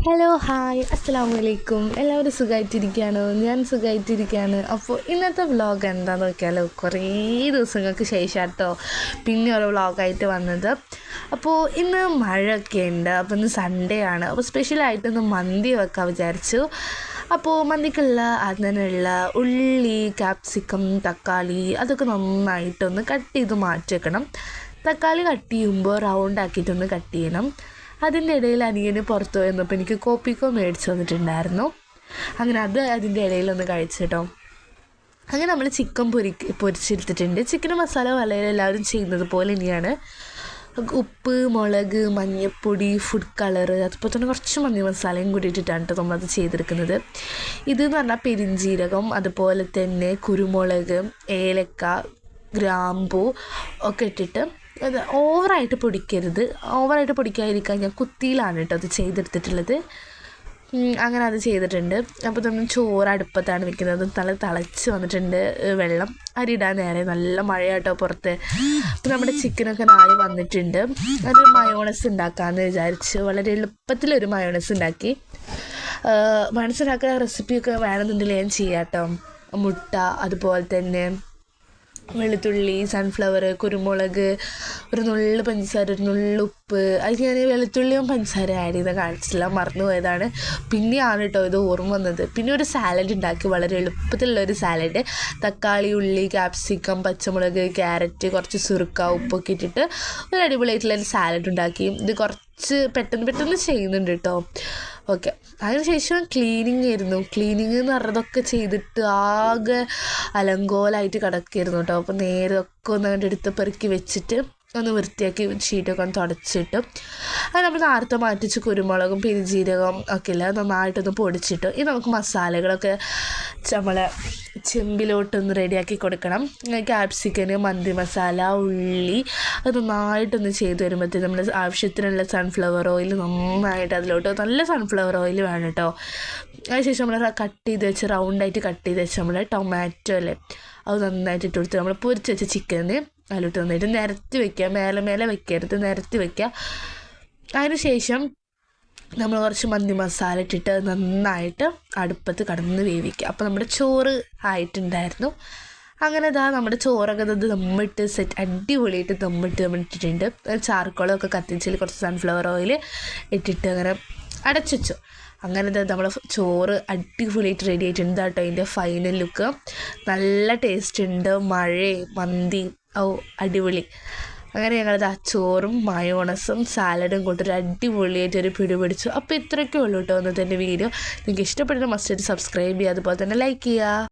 Hello hi അസ്സലാമു അലൈക്കും. എല്ലാവരും സുഖമായിട്ടിരിക്കുകയാണോ? ഞാൻ സുഖമായിട്ടിരിക്കുകയാണ്. അപ്പോൾ ഇന്നത്തെ വ്ളോഗ് എന്താണെന്ന് നോക്കിയാലോ, കുറേ ദിവസങ്ങൾക്ക് ശേഷം കേട്ടോ പിന്നെ ഒരു വ്ളോഗായിട്ട് വന്നത്. അപ്പോൾ ഇന്ന് മഴയൊക്കെ ഉണ്ട്. അപ്പോൾ ഇന്ന് സൺഡേ ആണ്. അപ്പോൾ സ്പെഷ്യലായിട്ടൊന്ന് മന്തി വെക്കാൻ വിചാരിച്ചു. അപ്പോൾ മന്തിക്കുള്ള അതിനുള്ള ഉള്ളി, ക്യാപ്സിക്കം, തക്കാളി അതൊക്കെ നന്നായിട്ടൊന്ന് കട്ട് ചെയ്ത് മാറ്റി വെക്കണം. തക്കാളി കട്ട് ചെയ്യുമ്പോൾ റൗണ്ട് ആക്കിയിട്ടൊന്ന് കട്ട് ചെയ്യണം. അതിൻ്റെ ഇടയിൽ അനിയന് പുറത്ത് പോയി വന്നപ്പോൾ എനിക്ക് കോപ്പിക്കോ മേടിച്ച് വന്നിട്ടുണ്ടായിരുന്നു. അങ്ങനെ അതിൻ്റെ ഇടയിലൊന്ന് കഴിച്ചിട്ടോ. അങ്ങനെ നമ്മൾ ചിക്കൻ പൊരിച്ചെടുത്തിട്ടുണ്ട്. ചിക്കൻ മസാല വളരെ എല്ലാവരും ചെയ്യുന്നത് പോലെ തന്നെയാണ്. ഉപ്പ്, മുളക്, മഞ്ഞൾപ്പൊടി, ഫുഡ് കളറ്, അതുപോലെ തന്നെ കുറച്ച് മഞ്ഞൾ മസാലയും കൂടി ഇട്ടിട്ടാണ് കേട്ടോ നമ്മളത് ചെയ്തെടുക്കുന്നത്. ഇതെന്ന് പറഞ്ഞാൽ പെരിഞ്ജീരകം, അതുപോലെ തന്നെ കുരുമുളക്, ഏലക്ക, ഗ്രാമ്പൂ ഒക്കെ ഇട്ടിട്ട് അത് ഓവറായിട്ട് പൊടിക്കരുത്. ഓവറായിട്ട് പൊടിക്കാതിരിക്കാൻ ഞാൻ കുത്തിയിലാണ് കേട്ടോ അത് ചെയ്തെടുത്തിട്ടുള്ളത്. അങ്ങനെ അത് ചെയ്തിട്ടുണ്ട്. അപ്പോൾ നമ്മൾ ചോറ് അടുപ്പത്താണ് വെക്കുന്നത്. നല്ല തിളച്ച് വന്നിട്ടുണ്ട് വെള്ളം. അരിയിടാൻ നേരെ നല്ല മഴയാട്ടോ പുറത്ത്. അപ്പോൾ നമ്മുടെ ചിക്കനൊക്കെ നാളെ വന്നിട്ടുണ്ട്. ഒരു മയോണസ് ഉണ്ടാക്കാമെന്ന് വിചാരിച്ച് വളരെ എളുപ്പത്തിലൊരു മയോണസ് ഉണ്ടാക്കി. മയോണസ് ഉണ്ടാക്കുന്ന റെസിപ്പിയൊക്കെ വേണമെന്നുണ്ടെങ്കിൽ ഞാൻ ചെയ്യാം കേട്ടോ. മുട്ട, അതുപോലെ തന്നെ വെളുത്തുള്ളി, സൺഫ്ലവർ, കുരുമുളക്, ഒരു നുള്ളു പഞ്ചസാര, ഒരു നുള്ളു ഉപ്പ്. അത് ഞാൻ വെളുത്തുള്ളിയും പഞ്ചസാര ആഡ് ചെയ്ത് കാണിച്ചില്ല, മറന്നു പോയതാണ്. പിന്നെയാണ് കേട്ടോ ഇത് ഓർമ്മ വന്നത്. പിന്നെ ഒരു സാലഡ് ഉണ്ടാക്കി, വളരെ എളുപ്പത്തിലുള്ളൊരു സാലഡ്. തക്കാളി, ഉള്ളി, ക്യാപ്സിക്കം, പച്ചമുളക്, ക്യാരറ്റ്, കുറച്ച് സുറുക്ക, ഉപ്പൊക്കെ ഇട്ടിട്ട് ഒരു അടിപൊളിയായിട്ടുള്ളൊരു സാലഡ് ഉണ്ടാക്കി. ഇത് കുറച്ച് പെട്ടെന്ന് ചെയ്യുന്നുണ്ട് കേട്ടോ. ഓക്കെ, അതിനുശേഷം ക്ലീനിങ് എന്ന് പറഞ്ഞതൊക്കെ ചെയ്തിട്ട് ആകെ അലങ്കോലമായിട്ട് കിടക്കുകയായിരുന്നു കേട്ടോ. അപ്പോൾ നേരെ ഒക്കെ ഒന്ന് അങ്ങോട്ട് എടുത്ത് പെറുക്കി വെച്ചിട്ട് ഒന്ന് വൃത്തിയാക്കി ഷീറ്റൊക്കെ ഒന്ന് തുടച്ചിട്ട് അത് നമ്മൾ നേരത്തെ മാറ്റിച്ച് കുരുമുളകും പെരുംജീരകം ഒക്കെ ഇല്ല നന്നായിട്ടൊന്ന് പൊടിച്ചിട്ട് ഇത് നമുക്ക് മസാലകളൊക്കെ നമ്മളെ ചെമ്പിലോട്ടൊന്ന് റെഡിയാക്കി കൊടുക്കണം. ക്യാപ്സിക്കന്, മന്തി മസാല, ഉള്ളി അത് നന്നായിട്ടൊന്ന് ചെയ്ത് വരുമ്പോഴത്തേക്ക് നമ്മൾ ആവശ്യത്തിനുള്ള സൺഫ്ലവർ ഓയിൽ നന്നായിട്ട് അതിലോട്ട് നല്ല സൺഫ്ലവർ ഓയിൽ വേണം കേട്ടോ. അതിനുശേഷം നമ്മൾ കട്ട് ചെയ്ത് വെച്ച് റൗണ്ടായിട്ട് കട്ട് ചെയ്ത് വെച്ച് നമ്മൾ ടൊമാറ്റോ അല്ലേ അത് നന്നായിട്ട് ഇട്ട് കൊടുത്ത് നമ്മൾ പൊരിച്ച് വെച്ച ചിക്കന് അതിലോട്ട് നന്നായിട്ട് നിരത്തി വയ്ക്കുക. മേലെ വെക്കരുത്, നിരത്തി വയ്ക്കുക. അതിനുശേഷം നമ്മൾ കുറച്ച് മന്തി മസാല ഇട്ടിട്ട് നന്നായിട്ട് അടുപ്പത്ത് കടന്ന് വേവിക്കുക. അപ്പോൾ നമ്മുടെ ചോറ് ആയിട്ടുണ്ടായിരുന്നു. അങ്ങനെ നമ്മുടെ ചോറൊക്കെ ദമ്മിട്ട് സെറ്റ് അടിപൊളിയായിട്ട് ദമ്മിട്ടിട്ടുണ്ട്. ചാർക്കോളൊക്കെ കത്തിച്ചിൽ കുറച്ച് സൺഫ്ലവർ ഓയിൽ ഇട്ടിട്ട് അങ്ങനെ അടച്ചു വെച്ചു. അങ്ങനെ നമ്മൾ ചോറ് അടിപൊളിയായിട്ട് റെഡി ആയിട്ടുണ്ട് കേട്ടോ. അതിൻ്റെ ഫൈനൽ ലുക്ക് നല്ല ടേസ്റ്റ് ഉണ്ട്. മന്തി അടിപൊളി. അങ്ങനെ ഞങ്ങളത് ചോറും മയോണസും സാലഡും കൊണ്ടൊരു അടിപൊളിയായിട്ടൊരു പിടി പിടിച്ചു. അപ്പോൾ ഇത്രയൊക്കെ ഉള്ളൂ കേട്ടോ ഇന്നത്തെ എൻ്റെ വീഡിയോ. നിങ്ങൾക്ക് ഇഷ്ടപ്പെടുന്ന മസ്റ്റായിട്ട് സബ്സ്ക്രൈബ് ചെയ്യുക, അതുപോലെ തന്നെ ലൈക്ക് ചെയ്യുക.